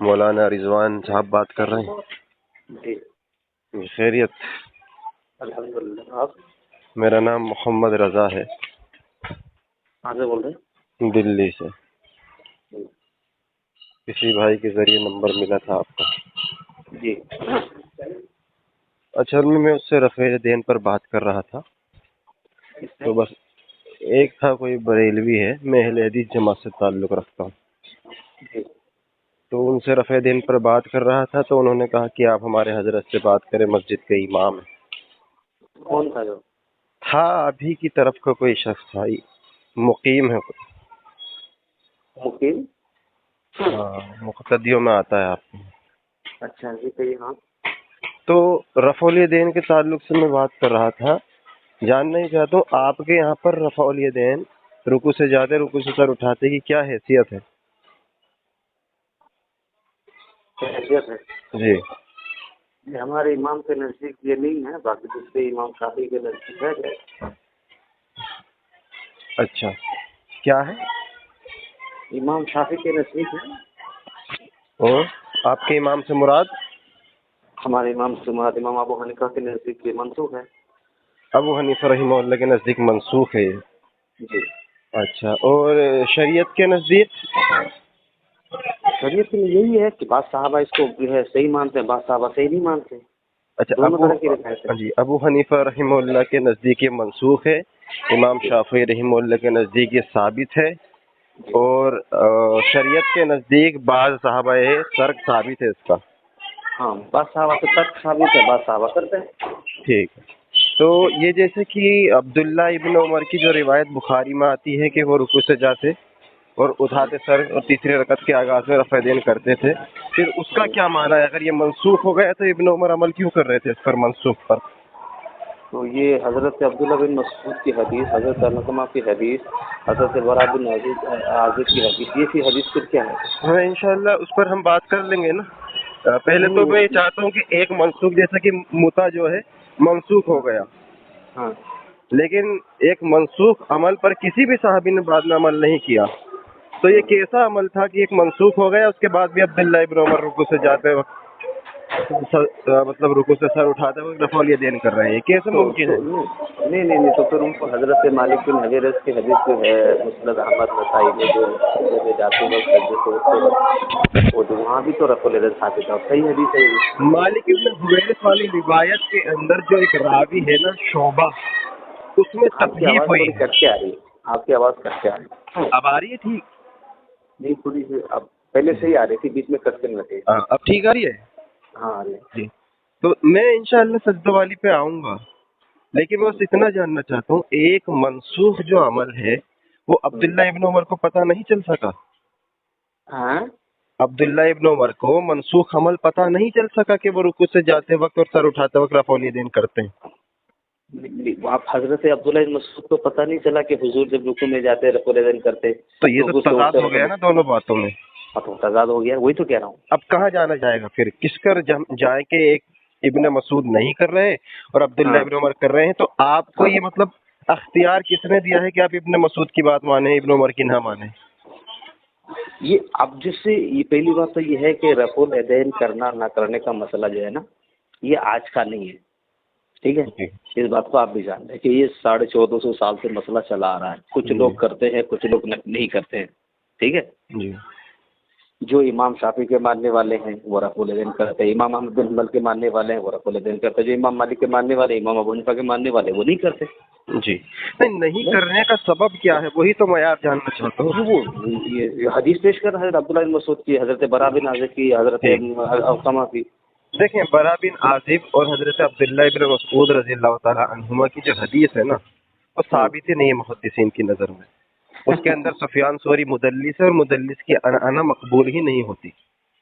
مولانا رضوان صاحب بات کر رہے جی ہیں؟ خیریت؟ الحمدللہ۔ آپ میرا نام محمد رضا ہے، کہاں سے بول رہے ہیں؟ دلی سے۔ کسی بھائی کے ذریعے نمبر ملا تھا آپ کا۔ جی اچھا، میں اس سے رفع دین پر بات کر رہا تھا، کس سے؟ تو بس ایک تھا کوئی بریلوی ہے، میں اہل حدیث جماعت سے تعلق رکھتا ہوں، جی تو ان سے رفع دین پر بات کر رہا تھا، تو انہوں نے کہا کہ آپ ہمارے حضرت سے بات کریں، مسجد کے امام ہیں۔ کون تھا جو؟ تھا ابھی کی طرف کا کوئی شخص تھا، مقیم ہے کوئی، مقیم؟ ہاں مقتدیوں میں آتا ہے آپ کو۔ اچھا جی، کہیے۔ ہاں تو رفع الیدین کے تعلق سے میں بات کر رہا تھا، جاننا ہی چاہتا ہوں آپ کے یہاں پر رفع الیدین، رکوع سے جاتے رکوع سے سر اٹھاتے کی کیا حیثیت ہے؟ حیثیت ہے؟ جی یہ ہمارے امام کے نزدیک یہ نہیں ہے، باقی دوسرے امام شافعی کے نزدیک ہے کہ اچھا، کیا ہے؟ امام شافعی کے نزدیک ہے۔ اور آپ کے امام سے مراد؟ ہمارے امام سے مراد امام ابو حنیفہ کے نزدیک یہ منسوخ ہے۔ ابو حنیفہ رحمہ اللہ کے نزدیک منسوخ ہے یہ۔ جی اچھا، اور شریعت کے نزدیک؟ شریعت میں یہی ہے کہ بعض صحابہ اس کو جو ہے صحیح مانتے ہیں، بعض صحابہ صحیح نہیں مانتے، اچھا، دونوں طرح کی روایت ہے۔ جی ابو حنیفہ رحمہ اللہ کے نزدیک یہ منسوخ ہے، امام شافعی رحمہ اللہ کے نزدیک یہ ثابت ہے، اور شریعت کے نزدیک بعض صحابہ ترک ثابت ہے اس کا۔ ہاں، بعض صحابہ سے ترک ثابت ہے، بعض صحابہ کرتے ہیں۔ ٹھیک ہے، تو یہ جیسے کہ عبداللہ ابن عمر کی جو روایت بخاری میں آتی ہے کہ وہ رکوع سے جاتے اور اٹھاتے سر اور تیسری رکعت کے آغاز میں رفع دین کرتے تھے، پھر اس کا کیا معنی ہے؟ اگر یہ منسوخ ہو گیا تو ابن عمر عمل کیوں کر رہے تھے اس پر، منسوخ پر؟ تو یہ حضرت عبداللہ بن مسعود کی حدیث، حضرت علقمہ کی حدیث، حضرت برا بن عازب کی حدیث، یہ سی حدیث پھر کیا ہے؟ ہاں انشاءاللہ اس پر ہم بات کر لیں گے نا۔ پہلے تو میں یہ چاہتا ہوں کہ ایک منسوخ، جیسا کہ متا جو ہے منسوخ ہو گیا، ہاں، لیکن ایک منسوخ عمل پر کسی بھی صحابی نے بعد میں عمل نہیں کیا، تو یہ کیسا عمل تھا کہ ایک منسوخ ہو گیا، اس کے بعد بھی عبداللہ ابن عمر رکوع سے جاتے وقت مطلب رکوع سے سر اٹھاتے وقت رفع الیدین کر رہے ہیں، یہ کیسے ممکن ہے؟ نہیں، تو پھر ان کو حضرت مالک بن حویرث کی حدیث جو ہے مسند احمد نسائی میں، جو سجدے میں جاتے وقت، سجدے سے اٹھتے وقت، وہ جو وہاں بھی تو رفع الیدین ثابت ہے، اور صحیح حدیث ہے یہ۔ مالک ابن حویرث والی روایت کے اندر جو ایک راوی ہے نا شعبہ، اس میں آپ کی تکلیف آواز ہوئی تھوڑی ہے۔ کٹ کے آ رہی ہے، آپ کی آواز کٹ کے آ رہی ہے۔ اب آ رہی ہے ٹھیک؟ نہیں، تھوڑی سی اب پہلے سے ہی آ رہی تھی، بیچ میں کٹ کرنے لگے۔ ہاں اب ٹھیک آ رہی ہے؟ ہاں آ رہی ہے۔ جی، تو میں انشاءاللہ سجدہ والی پہ آؤں گا، لیکن میں بس اتنا جاننا چاہتا ہوں، ایک منسوخ جو عمل ہے وہ عبداللہ ابن عمر کو پتہ نہیں چل سکا؟ ہاں، عبداللہ ابن عمر کو منسوخ عمل پتہ نہیں چل سکا کہ وہ رکوع سے جاتے وقت اور سر اٹھاتے وقت رفع الیدین کرتے ہیں؟ آپ حضرت عبداللہ بن مسعود کو پتہ نہیں چلا کہ حضور جب رکوع میں جاتے رفع الیدین کرتے؟ تو یہ تو تضاد ہو گیا نا دونوں باتوں میں۔ تضاد ہو گیا، وہی تو کہہ رہا ہوں۔ اب کہاں جانا جائے گا پھر؟ کس کر جائے کہ ایک ابن مسعود نہیں کر رہے اور عبداللہ ابن عمر کر رہے ہیں، تو آپ کو یہ مطلب اختیار کس نے دیا ہے کہ آپ ابن مسعود کی بات مانیں، ابن عمر کی نہ مانیں؟ یہ اب جس سے یہ پہلی بات تو یہ ہے کہ رفع الیدین کرنا نہ کرنے کا مسئلہ جو ہے نا، یہ آج کا نہیں ہے، ٹھیک ہے؟ اس بات کو آپ بھی جانتے ہیں کہ یہ 1450 سال سے مسئلہ چلا آ رہا ہے، کچھ لوگ کرتے ہیں، کچھ لوگ نہیں کرتے ہیں، ٹھیک ہے؟ جی، جو امام شافعی کے ماننے والے ہیں وہ رفع الیدین کرتے ہیں، امام احمد بن حنبل کے ماننے والے ہیں وہ رفع الیدین کرتے ہیں، جو امام مالک کے ماننے والے، امام ابو حنیفہ کے ماننے والے وہ نہیں کرتے۔ جی، نہیں کرنے کا سبب کیا ہے وہی تو میں آپ جاننا چاہتا ہوں۔ وہ یہ حدیث پیش کر حضرت عبداللہ بن مسعود کی، حضرت برا بن عازب کی، حضرت علقمہ کی۔ دیکھیں، برا بن عازب اور حضرت عبداللہ ابن مسعود رضی اللہ تعالی عنہما کی جو حدیث ہے نا، وہ ثابت ہی نہیں ہے محدثین کی نظر میں۔ اس کے اندر سفیان ثوری مدلس ہے، اور مدلس کی عنعنہ مقبول ہی نہیں ہوتی۔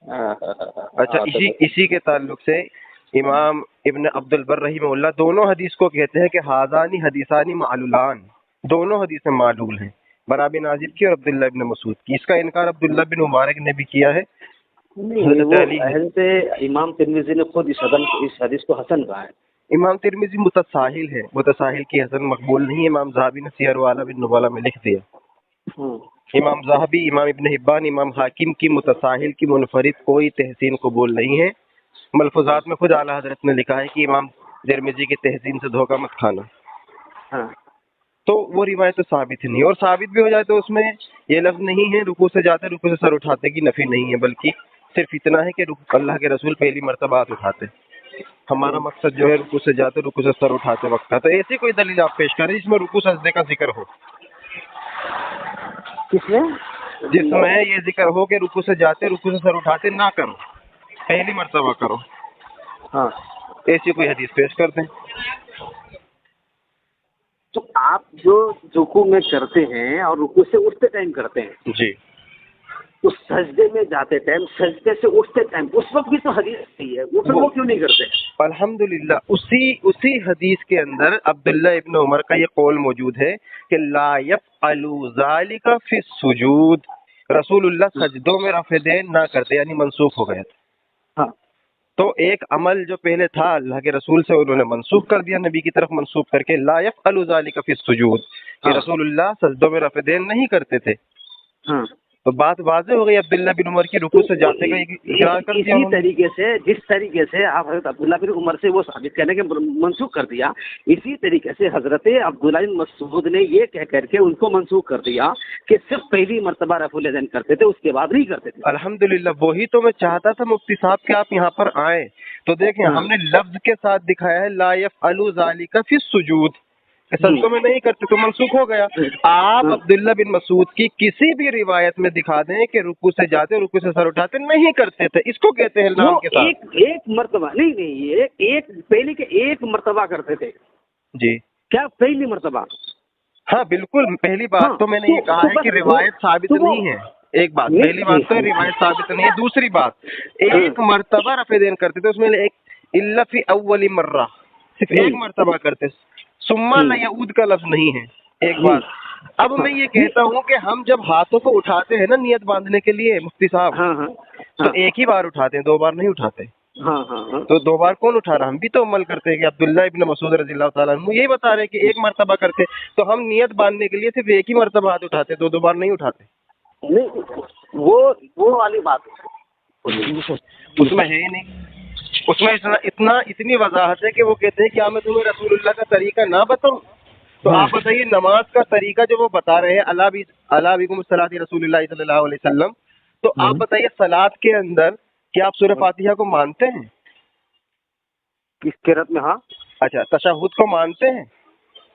اچھا، اسی کے تعلق سے امام ابن عبد البر رحمہ اللہ دونوں حدیث کو کہتے ہیں کہ ہذانی حدیثانی معلولان، دونوں حدیثیں معلول ہیں، برا بن عازب کی اور عبداللہ ابن مسعود کی۔ اس کا انکار عبداللہ بن مبارک نے بھی کیا ہے۔ حضرت امام ترمذی نے خود اس حدیث کو حسن کہا ہے۔ امام ترمذی متساہل ہے، متساہل کی حسن مقبول نہیں ہے، امام ذہبی نے سیر و اعلام النبلاء میں لکھ دیا۔ امام ذہبی، امام ابن حبان، امام حاکم کی متساہل کی منفرد کوئی تحسین قبول نہیں ہے۔ ملفوظات میں خود اعلیٰ حضرت نے لکھا ہے کہ امام ترمذی کی تحسین سے دھوکہ مت کھانا۔ ہاں تو وہ روایت تو ثابت نہیں، اور ثابت بھی ہو جائے تو اس میں یہ لفظ نہیں ہے رکوع سے جاتے رکوع سے سر اٹھاتے کی نفی نہیں ہے، بلکہ صرف اتنا ہے کہ اللہ کے رسول پہلی مرتبہ ہاتھ اٹھاتے۔ ہمارا مقصد جو ہے رکوع سے جاتے رکوع سے سر اٹھاتے وقت کا، تو ایسی کوئی دلیل آپ پیش کریں جس میں رکوع سجدے کا ذکر ہو، کس میں؟ جس میں یہ ذکر ہو کہ رکوع سے جاتے رکوع سے سر اٹھاتے نہ کرو، پہلی مرتبہ کرو، ہاں ایسی کوئی حدیث پیش کر دیں۔ تو آپ جو رکوع میں کرتے ہیں اور رکوع سے اٹھتے ٹائم کرتے ہیں، جی تو سجدے میں جاتے ٹائم، سجدے سے اٹھتے ٹائم، اس وقت بھی تو حدیث صحیح ہے، وہ پھر وہ کیوں نہیں کرتے؟ الحمدللہ اسی حدیث کے اندر عبداللہ ابن عمر کا یہ قول موجود ہے کہ لا یفعل ذالک فی السجود، رسول اللہ سجدوں میں رفع دین نہ کرتے، یعنی منسوخ ہو گیا تھا۔ ہاں تو ایک عمل جو پہلے تھا اللہ کے رسول سے انہوں نے منسوخ کر دیا، نبی کی طرف منسوخ کر کے لا یفعل ذالک فی السجود، کہ رسول اللہ سجدوں میں رفع دین نہیں کرتے تھے۔ ہاں تو بات واضح ہو گئی، عبداللہ بن عمر کی رکوع سے جاتے کا اقرار کر دیا اسی طریقے سے، جس طریقے سے آپ حضرت عبداللہ بن عمر سے وہ ثابت کرنے کے منسوخ کر دیا، اسی طریقے سے حضرت عبداللہ بن مسعود نے یہ کہہ کر کے ان کو منسوخ کر دیا کہ صرف پہلی مرتبہ رفع الیدین کرتے تھے، اس کے بعد نہیں کرتے تھے۔ الحمدللہ وہی تو میں چاہتا تھا مفتی صاحب کہ آپ یہاں پر آئیں، تو دیکھیں ہم نے لفظ کے ساتھ دکھایا ہے لا یفعل ذالک فی السجود، سجدوں میں نہیں کرتے تو منسوخ ہو گیا۔ آپ عبداللہ بن مسعود کی کسی بھی روایت میں دکھا دیں کہ رکوع سے جاتے رکوع سے سر اٹھاتے نہیں کرتے تھے، اس کو کہتے ہیں نام کے ساتھ۔ ایک مرتبہ نہیں، ایک پہلے کے ایک مرتبہ کرتے تھے۔ جی کیا پہلی مرتبہ؟ ہاں بالکل، پہلی بات تو میں نے یہ کہا ہے کہ روایت ثابت نہیں ہے، ایک بات پہلی بات تو روایت ثابت نہیں ہے، دوسری بات ایک مرتبہ رفع دین کرتے تھے، اس میں ایک الا فی اول مرہ، صرف ایک مرتبہ کرتے، ثم لا یعود کا لفظ نہیں ہے، ایک بات۔ اب میں یہ کہتا ہوں کہ ہم جب ہاتھوں کو اٹھاتے ہیں نا نیت باندھنے کے لیے مفتی صاحب، تو ایک ہی بار اٹھاتے ہیں، دو بار نہیں اٹھاتے۔ تو دو بار کون اٹھا رہا؟ ہم بھی تو عمل کرتے ہیں کہ عبداللہ ابن مسعود رضی اللہ تعالیٰ عنہ یہی بتا رہے ہیں کہ ایک مرتبہ کرتے، تو ہم نیت باندھنے کے لیے صرف ایک ہی مرتبہ ہاتھ اٹھاتے، دو بار نہیں اٹھاتے۔ نہیں، وہ والی بات اس میں ہے ہی نہیں، اس میں اتنی وضاحت ہے کہ وہ کہتے ہیں کیا میں تمہیں رسول اللہ کا طریقہ نہ بتاؤں؟ تو آپ بتائیے نماز کا طریقہ جو وہ بتا رہے ہیں، اللہ بکم الصلاۃ رسول اللہ صلی اللہ علیہ وسلم، تو آپ بتائیے صلاۃ کے اندر کیا آپ سورہ فاتحہ کو مانتے ہیں؟ کس قرات میں؟ ہاں اچھا، تشہد کو مانتے ہیں؟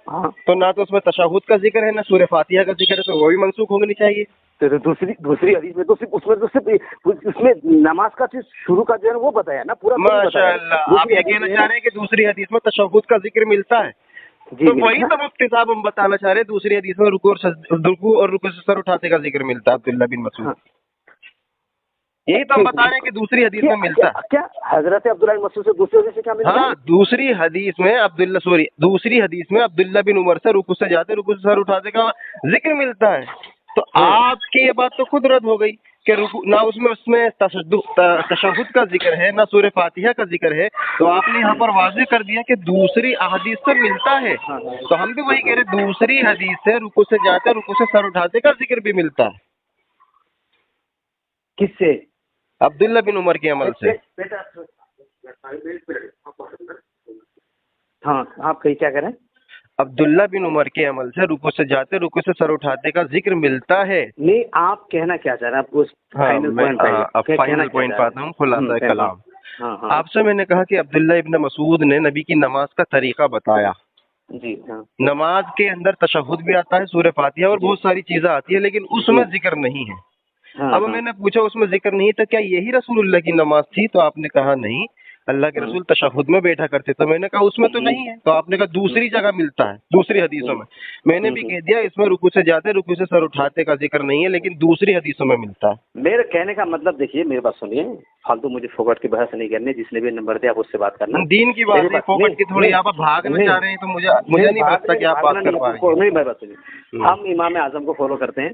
ہاں، تو نہ تو اس میں تشہد کا ذکر ہے نہ سورہ فاتحہ کا ذکر ہے، تو وہ بھی منسوخ ہونی چاہیے۔ تو دوسری حدیث میں تو صرف اس میں نماز کا شروع کا جو ہے وہ بتایا نا پورا۔ ماشاء اللہ، آپ یہ کہنا چاہ رہے ہیں کہ دوسری حدیث میں تشہد کا ذکر ملتا ہے؟ تو وہی تو مفتی صاحب ہم بتانا چاہ رہے ہیں، دوسری حدیث میں رکوع اور رکوع سے سر اٹھاتے کا ذکر ملتا ہے عبداللہ بن مسعود، یہی تو ہم بتا رہے ہیں کہ دوسری حدیث میں ملتا ہے۔ کیا حضرت عبداللہ بن مسعود سے دوسری حدیث سے کیا ملتا ہے؟ ہاں، دوسری حدیث میں عبداللہ بن عمر سے رکوع سے جاتے رکوع سے سر اٹھاتے کا ذکر ملتا ہے۔ تو آپ کی یہ بات تو خود رد ہو گئی کہ نہ اس میں تشہد کا ذکر ہے نہ سورہ فاتحہ کا ذکر ہے، تو آپ نے یہاں پر واضح کر دیا کہ دوسری احادیث سے ملتا ہے۔ تو ہم بھی وہی کہہ رہے، دوسری حدیث سے رکوع سے جاتے رکوع سے سر اٹھاتے کا ذکر بھی ملتا ہے۔ کس سے؟ عبداللہ بن عمر کے عمل سے۔ ہاں، آپ کہیں کیا کریں؟ عبداللہ بن عمر کے عمل سے رکوع سے جاتے رکوع سے سر اٹھاتے کا ذکر ملتا ہے۔ نہیں، آپ کہنا کیا چاہ رہے ہیں؟ آپ کو فائنل پوائنٹ پاتا ہوں، خلاصہ کلام۔ آپ سے میں نے کہا کہ عبداللہ ابن مسعود نے نبی کی نماز کا طریقہ بتایا۔ جی ہاں، نماز کے اندر تشہد بھی آتا ہے، سورہ فاتحہ اور بہت ساری چیزیں آتی ہیں، لیکن اس میں ذکر نہیں ہے۔ اب میں نے پوچھا اس میں ذکر نہیں تو کیا یہی رسول اللہ کی نماز تھی؟ تو آپ نے کہا نہیں، اللہ کے رسول تشہد میں بیٹھا کرتے، تو میں نے کہا اس میں تو نہیں ہے، تو آپ نے کہا دوسری جگہ ملتا ہے، دوسری حدیثوں میں۔ میں نے بھی کہہ دیا اس میں رکوع سے جاتے رکوع سے سر اٹھاتے کا ذکر نہیں ہے، لیکن دوسری حدیثوں میں ملتا ہے۔ میرے کہنے کا مطلب دیکھیے، میری بات سنیے، فالتو مجھے فوکٹ کی بحث نہیں کرنی، جس نے بھی نمبر دیا آپ اس سے بات کرنا۔ دین کی بات ہے، فوکٹ کی تھوڑی آپ بھاگنا چاہ رہے ہیں، تو مجھے نہیں لگتا کہ آپ بات کر پائیں گے۔ نہیں، میری بات سنیے، ہم امام اعظم کو فالو کرتے ہیں